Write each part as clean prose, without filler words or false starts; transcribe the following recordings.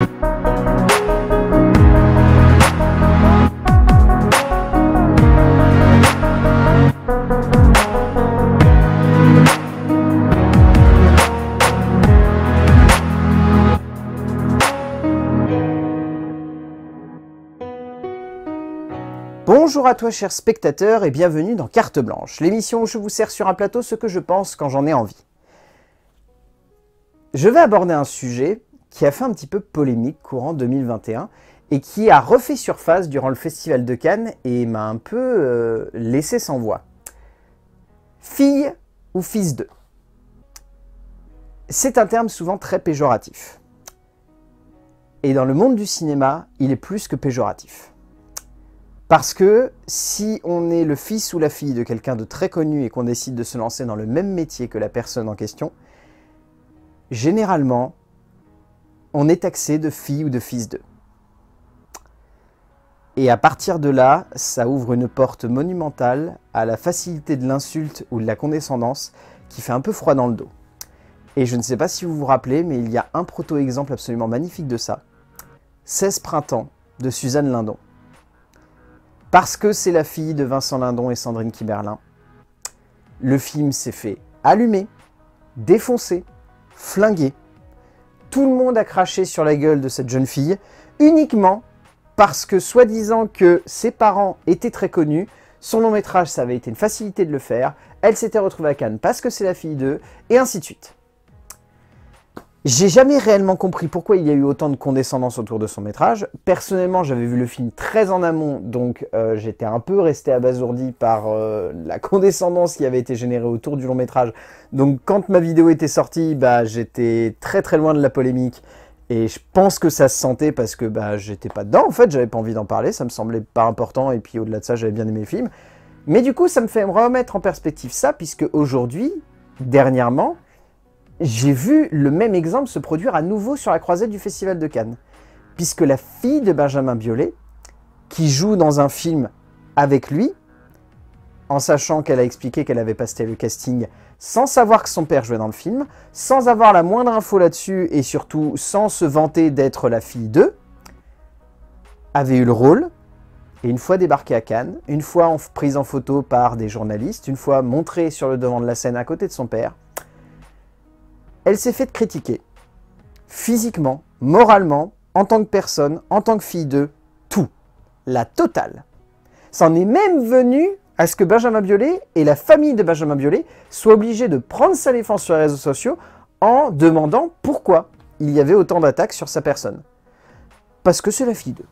Bonjour à toi chers spectateurs et bienvenue dans Carte Blanche, l'émission où je vous sers sur un plateau ce que je pense quand j'en ai envie. Je vais aborder un sujet qui a fait un petit peu polémique courant 2021 et qui a refait surface durant le Festival de Cannes et m'a un peu laissé sans voix. Fille ou fils de? C'est un terme souvent très péjoratif. Et dans le monde du cinéma, il est plus que péjoratif. Parce que si on est le fils ou la fille de quelqu'un de très connu et qu'on décide de se lancer dans le même métier que la personne en question, généralement, on est taxé de fille ou de fils de. Et à partir de là, ça ouvre une porte monumentale à la facilité de l'insulte ou de la condescendance qui fait un peu froid dans le dos. Et je ne sais pas si vous vous rappelez, mais il y a un proto-exemple absolument magnifique de ça. 16 printemps de Suzanne Lindon. Parce que c'est la fille de Vincent Lindon et Sandrine Kiberlin, le film s'est fait allumer, défoncer, flinguer. Tout le monde a craché sur la gueule de cette jeune fille, uniquement parce que, soi-disant que ses parents étaient très connus, son long métrage, ça avait été une facilité de le faire, elle s'était retrouvée à Cannes parce que c'est la fille d'eux, et ainsi de suite. J'ai jamais réellement compris pourquoi il y a eu autant de condescendance autour de son métrage. Personnellement, j'avais vu le film très en amont, donc j'étais un peu resté abasourdi par la condescendance qui avait été générée autour du long métrage. Donc quand ma vidéo était sortie, j'étais très très loin de la polémique. Et je pense que ça se sentait parce que j'étais pas dedans, en fait, j'avais pas envie d'en parler, ça me semblait pas important, et puis au-delà de ça, j'avais bien aimé le film. Mais du coup, ça me fait remettre en perspective ça, puisque aujourd'hui, dernièrement, j'ai vu le même exemple se produire à nouveau sur la croisette du Festival de Cannes. Puisque la fille de Benjamin Biolay, qui joue dans un film avec lui, en sachant qu'elle a expliqué qu'elle avait passé le casting sans savoir que son père jouait dans le film, sans avoir la moindre info là-dessus et surtout sans se vanter d'être la fille d'eux, avait eu le rôle, et une fois débarquée à Cannes, une fois prise en photo par des journalistes, une fois montrée sur le devant de la scène à côté de son père, elle s'est fait critiquer, physiquement, moralement, en tant que personne, en tant que fille d'eux, tout, la totale. Ça en est même venu à ce que Benjamin Biolay et la famille de Benjamin Biolay soient obligés de prendre sa défense sur les réseaux sociaux en demandant pourquoi il y avait autant d'attaques sur sa personne. Parce que c'est la fille d'eux.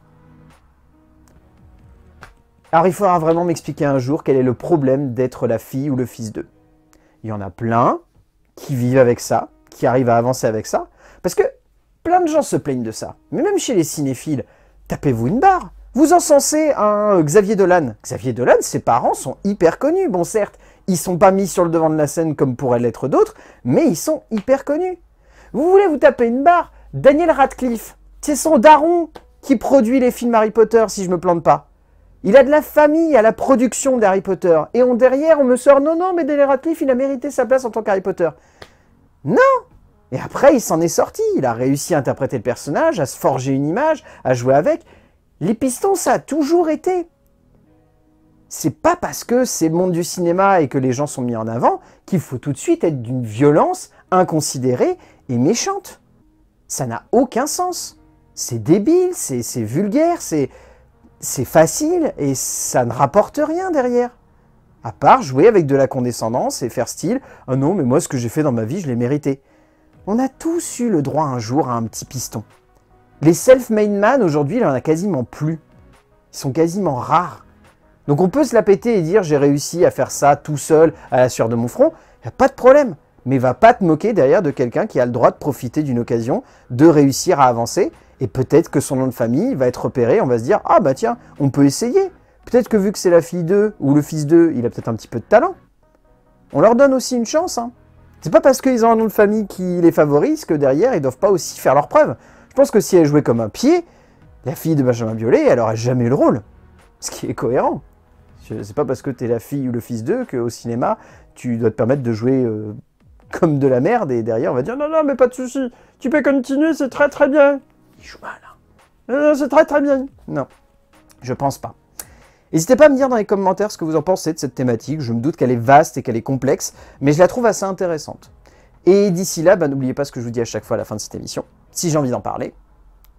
Alors il faudra vraiment m'expliquer un jour quel est le problème d'être la fille ou le fils d'eux. Il y en a plein qui vivent avec ça, qui arrivent à avancer avec ça, parce que plein de gens se plaignent de ça. Mais même chez les cinéphiles, tapez-vous une barre. Vous encensez un Xavier Dolan. Xavier Dolan, ses parents sont hyper connus. Bon, certes, ils sont pas mis sur le devant de la scène comme pourraient l'être d'autres, mais ils sont hyper connus. Vous voulez vous taper une barre? Daniel Radcliffe, c'est son daron qui produit les films Harry Potter, si je me plante pas. Il a de la famille à la production d'Harry Potter. Et derrière, on me sort, non, mais Daniel Radcliffe, il a mérité sa place en tant qu'Harry Potter. Non! Et après, il s'en est sorti. Il a réussi à interpréter le personnage, à se forger une image, à jouer avec. Les pistons, ça a toujours été. C'est pas parce que c'est le monde du cinéma et que les gens sont mis en avant qu'il faut tout de suite être d'une violence inconsidérée et méchante. Ça n'a aucun sens. C'est débile, c'est vulgaire, c'est facile et ça ne rapporte rien derrière. À part jouer avec de la condescendance et faire style « Ah non, mais moi, ce que j'ai fait dans ma vie, je l'ai mérité. » On a tous eu le droit un jour à un petit piston. Les self-made man, aujourd'hui, il n'y en a quasiment plus. Ils sont quasiment rares. Donc on peut se la péter et dire « J'ai réussi à faire ça tout seul, à la sueur de mon front. » Il n'y a pas de problème. Mais va pas te moquer derrière de quelqu'un qui a le droit de profiter d'une occasion, de réussir à avancer. Et peut-être que son nom de famille va être repéré, on va se dire « Ah bah tiens, on peut essayer. » Peut-être que vu que c'est la fille d'eux, ou le fils d'eux, il a peut-être un petit peu de talent. On leur donne aussi une chance. Hein. C'est pas parce qu'ils ont un nom de famille qui les favorise que derrière, ils doivent pas aussi faire leurs preuves. Je pense que si elle jouait comme un pied, la fille de Benjamin Biolay, elle aurait jamais eu le rôle. Ce qui est cohérent. C'est pas parce que t'es la fille ou le fils d'eux qu'au cinéma, tu dois te permettre de jouer comme de la merde, et derrière, on va dire « Non, non, mais pas de souci, tu peux continuer, c'est très très bien. » il joue mal. Hein. C'est très très bien. Non, je pense pas. N'hésitez pas à me dire dans les commentaires ce que vous en pensez de cette thématique. Je me doute qu'elle est vaste et qu'elle est complexe, mais je la trouve assez intéressante. Et d'ici là, n'oubliez pas ce que je vous dis à chaque fois à la fin de cette émission. Si j'ai envie d'en parler,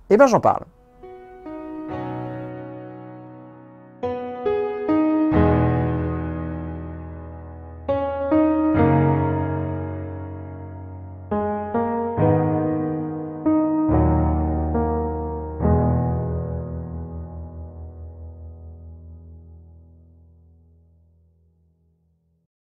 eh ben j'en parle.